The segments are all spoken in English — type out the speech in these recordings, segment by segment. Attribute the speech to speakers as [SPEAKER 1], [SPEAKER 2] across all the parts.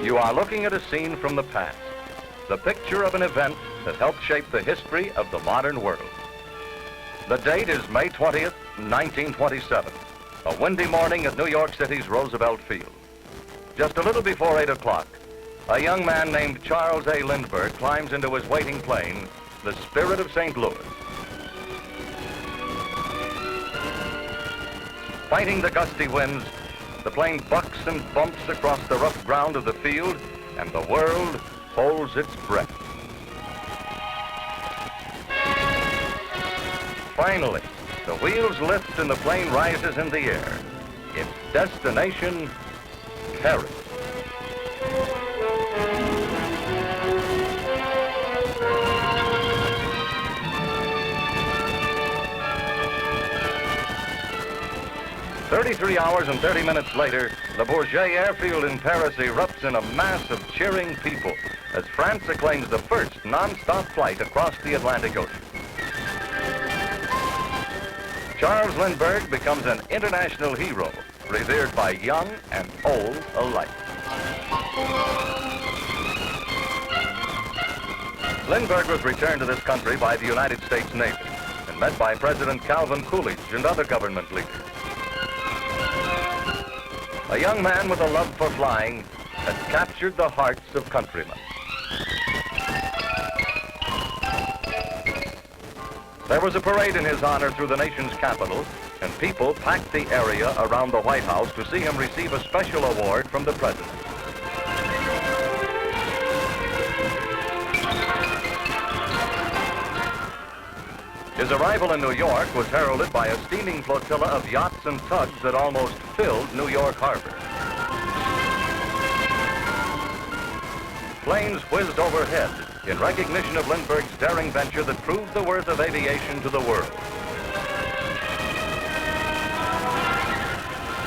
[SPEAKER 1] You are looking at a scene from the past, the picture of an event that helped shape the history of the modern world. The date is May 20th, 1927, a windy morning at New York City's Roosevelt Field. Just a little before 8 o'clock, a young man named Charles A. Lindbergh climbs into his waiting plane, the Spirit of St. Louis. Fighting the gusty winds, the plane bucks and bumps across the rough ground of the field, and the world holds its breath. Finally, the wheels lift and the plane rises in the air. Its destination, Paris. "33 hours and 30 minutes later, the Bourget airfield in Paris erupts in a mass of cheering people as France acclaims the first non-stop flight across the Atlantic Ocean. Charles Lindbergh becomes an international hero, revered by young and old alike. Lindbergh was returned to this country by the United States Navy and met by President Coolidge and other government leaders. A young man with a love for flying had captured the hearts of countrymen. There was a parade in his honor through the nation's capital, and people packed the area around the White House to see him receive a special award from the president. His arrival in New York was heralded by a steaming flotilla of yachts and tugs that almost filled New York Harbor. Planes whizzed overhead in recognition of Lindbergh's daring venture that proved the worth of aviation to the world.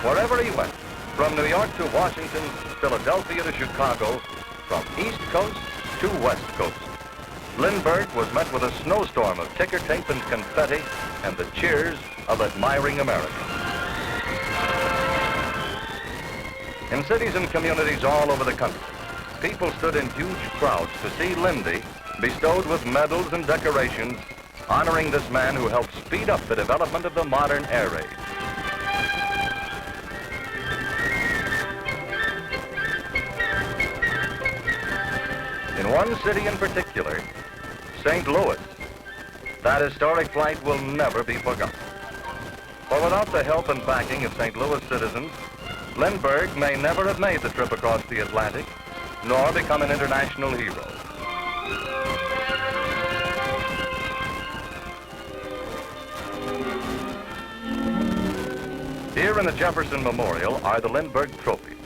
[SPEAKER 1] Wherever he went, from New York to Washington, Philadelphia to Chicago, from East Coast to West Coast, Lindbergh was met with a snowstorm of ticker tape and confetti and the cheers of admiring Americans. In cities and communities all over the country, people stood in huge crowds to see Lindy bestowed with medals and decorations, honoring this man who helped speed up the development of the modern air raid. In one city in particular, St. Louis, that historic flight will never be forgotten. For without the help and backing of St. Louis citizens, Lindbergh may never have made the trip across the Atlantic, nor become an international hero. Here in the Jefferson Memorial are the Lindbergh Trophies.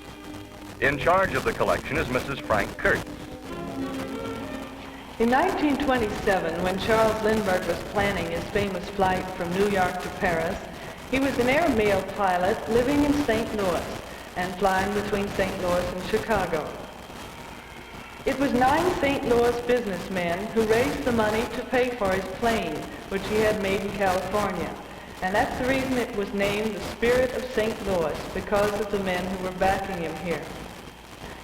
[SPEAKER 1] In charge of the collection is Mrs. Frank Kurtz.
[SPEAKER 2] In 1927, when Charles Lindbergh was planning his famous flight from New York to Paris, he was an airmail pilot living in St. Louis and flying between St. Louis and Chicago. It was 9 St. Louis businessmen who raised the money to pay for his plane, which he had made in California. And that's the reason it was named the Spirit of St. Louis, because of the men who were backing him here.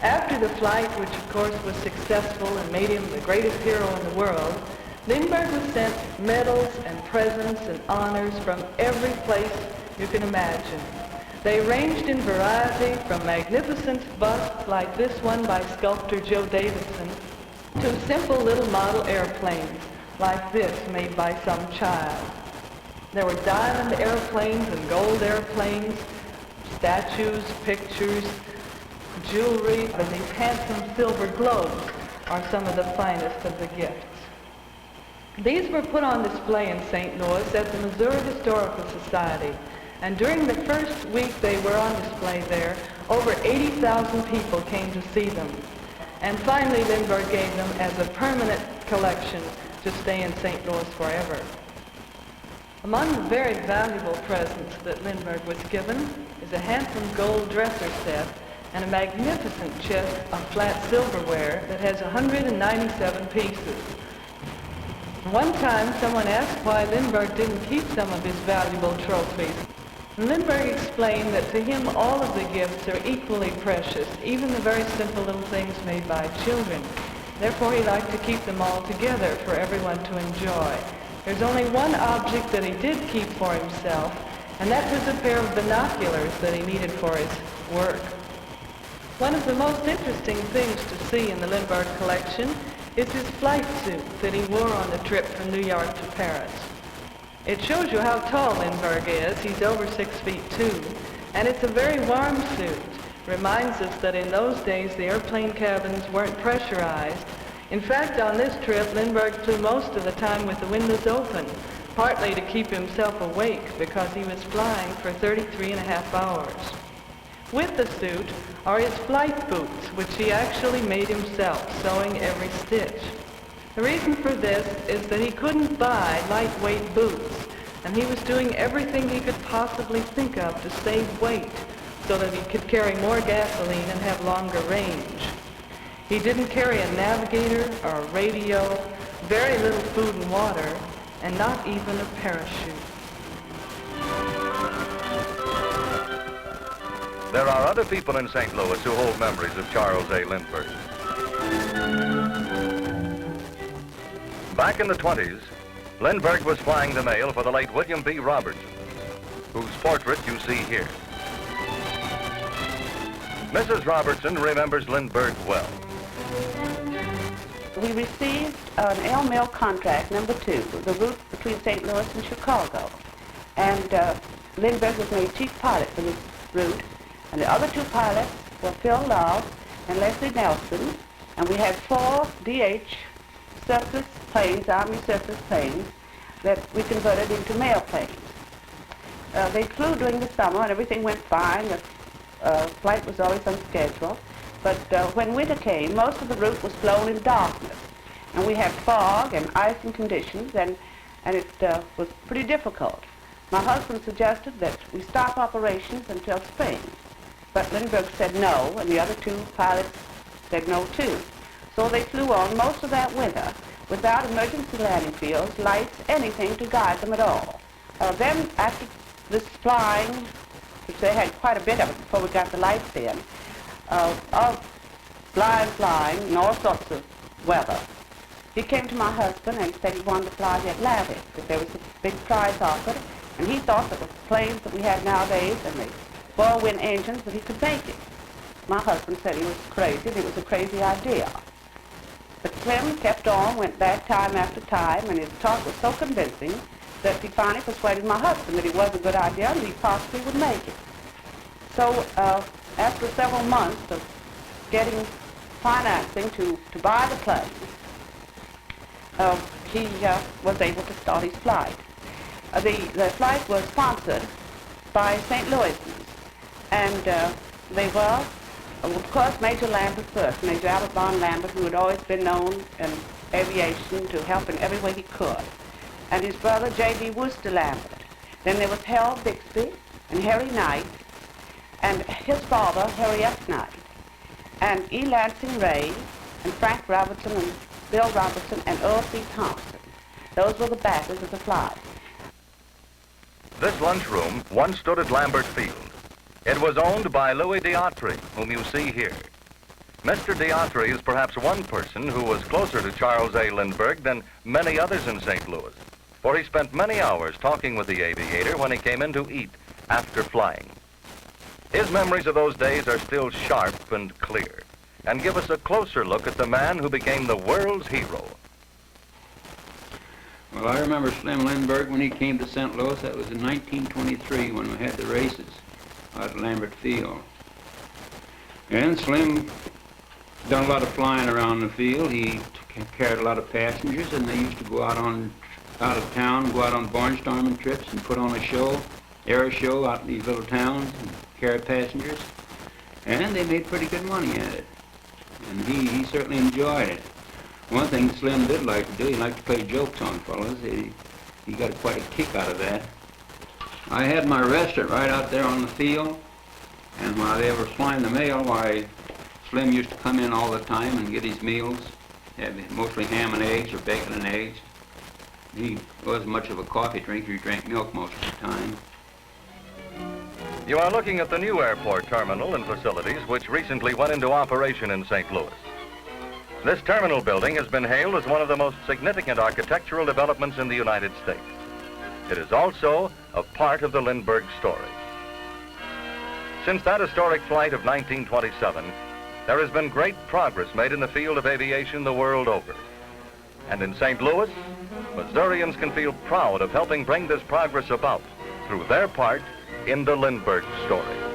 [SPEAKER 2] After the flight, which of course was successful and made him the greatest hero in the world, Lindbergh was sent medals and presents and honors from every place you can imagine. They ranged in variety from magnificent busts like this one by sculptor Joe Davidson to simple little model airplanes like this made by some child. There were diamond airplanes and gold airplanes, statues, pictures, jewelry, and these handsome silver globes are some of the finest of the gifts. These were put on display in St. Louis at the Missouri Historical Society, and during the first week they were on display there, over 80,000 people came to see them. And finally Lindbergh gave them as a permanent collection to stay in St. Louis forever. Among the very valuable presents that Lindbergh was given is a handsome gold dresser set and a magnificent chest of flat silverware that has 197 pieces. One time someone asked why Lindbergh didn't keep some of his valuable trophies. Lindbergh explained that to him all of the gifts are equally precious, even the very simple little things made by children. Therefore, he liked to keep them all together for everyone to enjoy. There's only one object that he did keep for himself, and that was a pair of binoculars that he needed for his work. One of the most interesting things to see in the Lindbergh collection is his flight suit that he wore on the trip from New York to Paris. It shows you how tall Lindbergh is. He's over 6 feet 2, and it's a very warm suit. Reminds us that in those days the airplane cabins weren't pressurized. In fact, on this trip, Lindbergh flew most of the time with the windows open, partly to keep himself awake because he was flying for 33.5 hours. With the suit are his flight boots, which he actually made himself, sewing every stitch. The reason for this is that he couldn't buy lightweight boots, and he was doing everything he could possibly think of to save weight so that he could carry more gasoline and have longer range. He didn't carry a navigator or a radio, very little food and water, and not even a parachute.
[SPEAKER 1] There are other people in St. Louis who hold memories of Charles A. Lindbergh. Back in the 20s, Lindbergh was flying the mail for the late William B. Robertson, whose portrait you see here. Mrs. Robertson remembers Lindbergh well.
[SPEAKER 3] We received an air-mail contract, number 2, the route between St. Louis and Chicago. And Lindbergh was made chief pilot for this route. And the other 2 pilots were Phil Love and Leslie Nelson. And we had 4 DH surface planes, Army surface planes, that we converted into mail planes. They flew during the summer and everything went fine. The flight was always on schedule. But when winter came, most of the route was flown in darkness. And we had fog and icing conditions, and it was pretty difficult. My husband suggested that we stop operations until spring. But Lindbergh said no, and the other 2 pilots said no too. So they flew on most of that winter without emergency landing fields, lights, anything to guide them at all. Then after this flying, which they had quite a bit of it before we got the lights in, of flying in all sorts of weather, he came to my husband and said he wanted to fly the Atlantic, that there was a big prize offered, and he thought that the planes that we had nowadays and the four-wind engines, that he could make it. My husband said he was crazy, that it was a crazy idea. But Slim kept on, went back time after time, and his talk was so convincing that he finally persuaded my husband that it was a good idea and he possibly would make it. So after several months of getting financing to buy the plane, he was able to start his flight. The flight was sponsored by St. Louisans, and they were, of course, Major Lambert first, Major Albert Von Lambert, who had always been known in aviation to help in every way he could, and his brother J.D. Worcester Lambert. Then there was Harold Bixby and Harry Knight, and his father, Harry F. Knight, and E. Lansing Ray, and Frank Robertson, and Bill Robertson, and Earl C. Thompson. Those were the backers of the flight.
[SPEAKER 1] This lunchroom once stood at Lambert Field. It was owned by Louis de Autry, whom you see here. Mr. de Autry is perhaps one person who was closer to Charles A. Lindbergh than many others in St. Louis, for he spent many hours talking with the aviator when he came in to eat after flying. His memories of those days are still sharp and clear, and give us a closer look at the man who became the world's hero.
[SPEAKER 4] Well, I remember Slim Lindbergh when he came to St. Louis. That was in 1923 when we had the races out at Lambert Field. And Slim done a lot of flying around the field. He carried a lot of passengers, and they used to go out of town, go out on barnstorming trips and put on a show, air show out in these little towns and carry passengers. And they made pretty good money at it. And he certainly enjoyed it. One thing Slim did like to do, he liked to play jokes on fellas. He got quite a kick out of that. I had my restaurant right out there on the field, and while they were flying the mail, why Slim used to come in all the time and get his meals, mostly ham and eggs or bacon and eggs. He wasn't much of a coffee drinker, he drank milk most of the time.
[SPEAKER 1] You are looking at the new airport terminal and facilities which recently went into operation in St. Louis. This terminal building has been hailed as one of the most significant architectural developments in the United States. It is also a part of the Lindbergh story. Since that historic flight of 1927, there has been great progress made in the field of aviation the world over. And in St. Louis, Missourians can feel proud of helping bring this progress about through their part in the Lindbergh story.